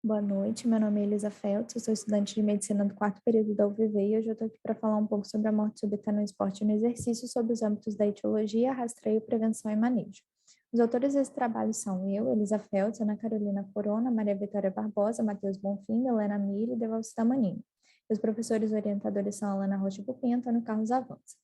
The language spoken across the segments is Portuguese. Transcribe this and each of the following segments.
Boa noite, meu nome é Elisa Feltz, eu sou estudante de medicina do quarto período da UVV e hoje eu estou aqui para falar um pouco sobre a morte súbita no esporte e no exercício, sobre os âmbitos da etiologia, rastreio, prevenção e manejo. Os autores desse trabalho são eu, Elisa Feltz, Ana Carolina Corona, Maria Vitória Barbosa, Matheus Bonfim, Helena Miri e Devalcita Manini. Os professores orientadores são Alana Rocha Pupim e Antônio Carlos Avança.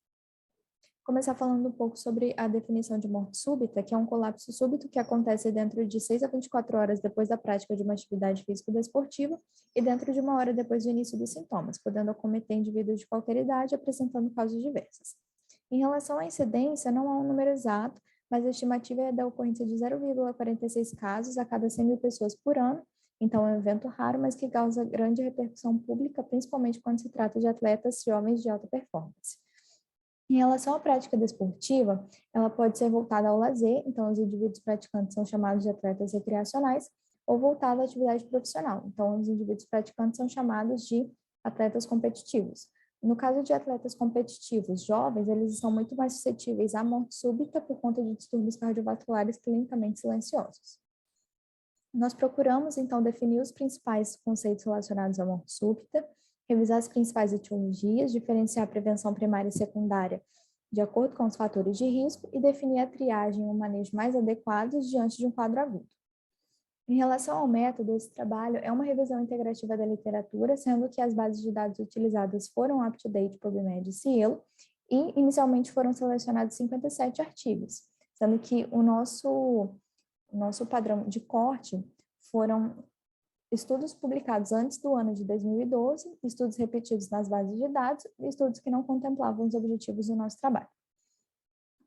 Começar falando um pouco sobre a definição de morte súbita, que é um colapso súbito que acontece dentro de 6 a 24 horas depois da prática de uma atividade físico-desportiva e dentro de 1 hora depois do início dos sintomas, podendo acometer indivíduos de qualquer idade apresentando causas diversas. Em relação à incidência, não há um número exato, mas a estimativa é da ocorrência de 0,46 casos a cada 100 mil pessoas por ano, então é um evento raro, mas que causa grande repercussão pública, principalmente quando se trata de atletas jovens de alta performance. Em relação à prática desportiva, ela pode ser voltada ao lazer, então os indivíduos praticantes são chamados de atletas recreacionais, ou voltada à atividade profissional, então os indivíduos praticantes são chamados de atletas competitivos. No caso de atletas competitivos jovens, eles são muito mais suscetíveis à morte súbita por conta de distúrbios cardiovasculares clinicamente silenciosos. Nós procuramos, então, definir os principais conceitos relacionados à morte súbita, revisar as principais etiologias, diferenciar a prevenção primária e secundária de acordo com os fatores de risco e definir a triagem e o manejo mais adequados diante de um quadro agudo. Em relação ao método, esse trabalho é uma revisão integrativa da literatura, sendo que as bases de dados utilizadas foram UpToDate, PubMed e Cielo, e inicialmente foram selecionados 57 artigos, sendo que o nosso padrão de corte foram estudos publicados antes do ano de 2012, estudos repetidos nas bases de dados e estudos que não contemplavam os objetivos do nosso trabalho.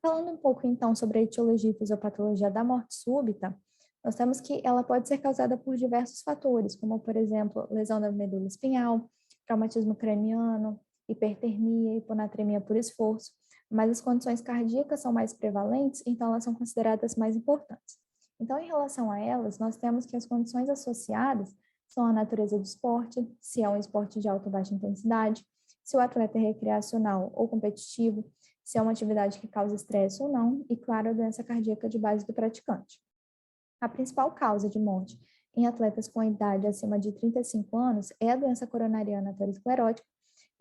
Falando um pouco, então, sobre a etiologia e fisiopatologia da morte súbita, nós temos que ela pode ser causada por diversos fatores, como, por exemplo, lesão da medula espinhal, traumatismo craniano, hipertermia, hiponatremia por esforço, mas as condições cardíacas são mais prevalentes, então elas são consideradas mais importantes. Então, em relação a elas, nós temos que as condições associadas são a natureza do esporte, se é um esporte de alta ou baixa intensidade, se o atleta é recreacional ou competitivo, se é uma atividade que causa estresse ou não, e, claro, a doença cardíaca de base do praticante. A principal causa de morte em atletas com idade acima de 35 anos é a doença coronariana aterosclerótica,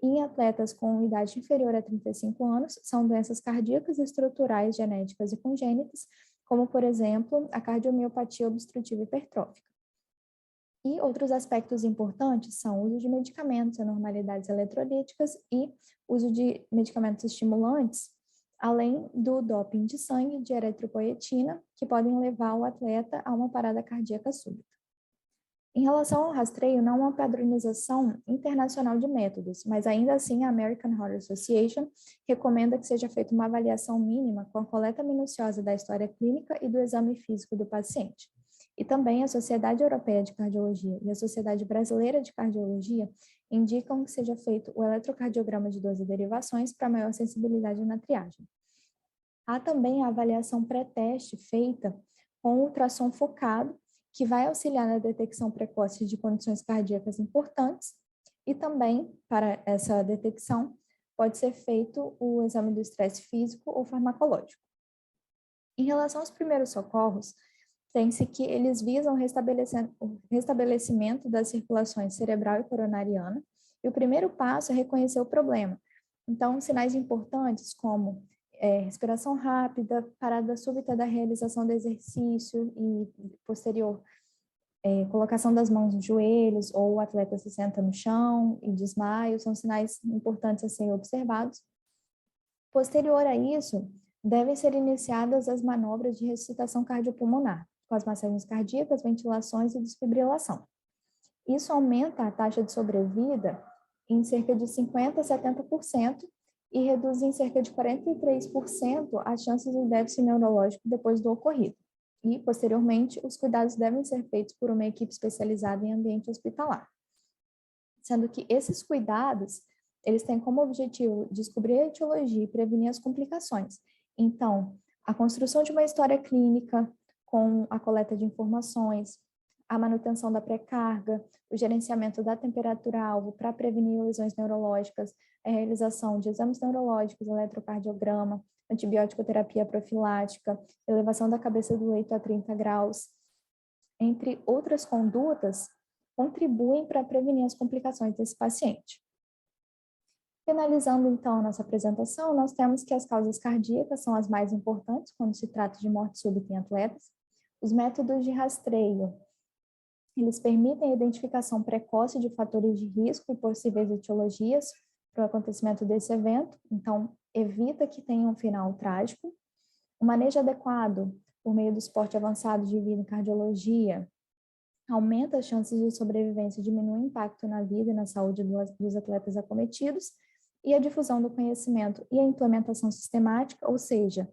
e em atletas com idade inferior a 35 anos são doenças cardíacas estruturais genéticas e congênitas, como, por exemplo, a cardiomiopatia obstrutiva hipertrófica. E outros aspectos importantes são o uso de medicamentos, anormalidades eletrolíticas e uso de medicamentos estimulantes, além do doping de sangue, de eritropoetina, que podem levar o atleta a uma parada cardíaca súbita. Em relação ao rastreio, não há uma padronização internacional de métodos, mas ainda assim a American Heart Association recomenda que seja feita uma avaliação mínima com a coleta minuciosa da história clínica e do exame físico do paciente. E também a Sociedade Europeia de Cardiologia e a Sociedade Brasileira de Cardiologia indicam que seja feito o eletrocardiograma de 12 derivações para maior sensibilidade na triagem. Há também a avaliação pré-teste feita com ultrassom focado, que vai auxiliar na detecção precoce de condições cardíacas importantes, e também, para essa detecção, pode ser feito o exame do estresse físico ou farmacológico. Em relação aos primeiros socorros, tem-se que eles visam o restabelecimento das circulações cerebral e coronariana, e o primeiro passo é reconhecer o problema. Então, sinais importantes como respiração rápida, parada súbita da realização do exercício e posterior colocação das mãos nos joelhos, ou o atleta se senta no chão e desmaio, são sinais importantes a serem observados. Posterior a isso, devem ser iniciadas as manobras de ressuscitação cardiopulmonar, com as massagens cardíacas, ventilações e desfibrilação. Isso aumenta a taxa de sobrevida em cerca de 50% a 70% e reduz em cerca de 43% as chances de déficit neurológico depois do ocorrido. E, posteriormente, os cuidados devem ser feitos por uma equipe especializada em ambiente hospitalar. Sendo que esses cuidados, eles têm como objetivo descobrir a etiologia e prevenir as complicações. Então, a construção de uma história clínica com a coleta de informações, a manutenção da pré-carga, o gerenciamento da temperatura-alvo para prevenir lesões neurológicas, a realização de exames neurológicos, eletrocardiograma, antibiótico-terapia profilática, elevação da cabeça do leito a 30 graus, entre outras condutas, contribuem para prevenir as complicações desse paciente. Finalizando, então, a nossa apresentação, nós temos que as causas cardíacas são as mais importantes quando se trata de morte súbita em atletas. Os métodos de rastreio, eles permitem a identificação precoce de fatores de risco e possíveis etiologias para o acontecimento desse evento, então, evita que tenha um final trágico. O manejo adequado, por meio do esporte avançado de vida em cardiologia, aumenta as chances de sobrevivência e diminui o impacto na vida e na saúde dos atletas acometidos, e a difusão do conhecimento e a implementação sistemática, ou seja,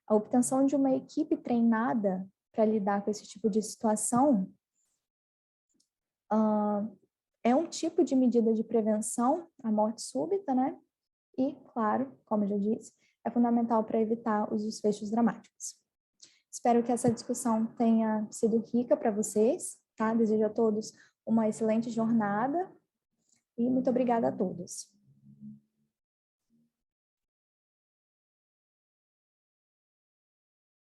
a obtenção de uma equipe treinada para lidar com esse tipo de situação, é um tipo de medida de prevenção à morte súbita, né? E, claro, como eu já disse, é fundamental para evitar os desfechos dramáticos. Espero que essa discussão tenha sido rica para vocês, tá? Desejo a todos uma excelente jornada e muito obrigada a todos.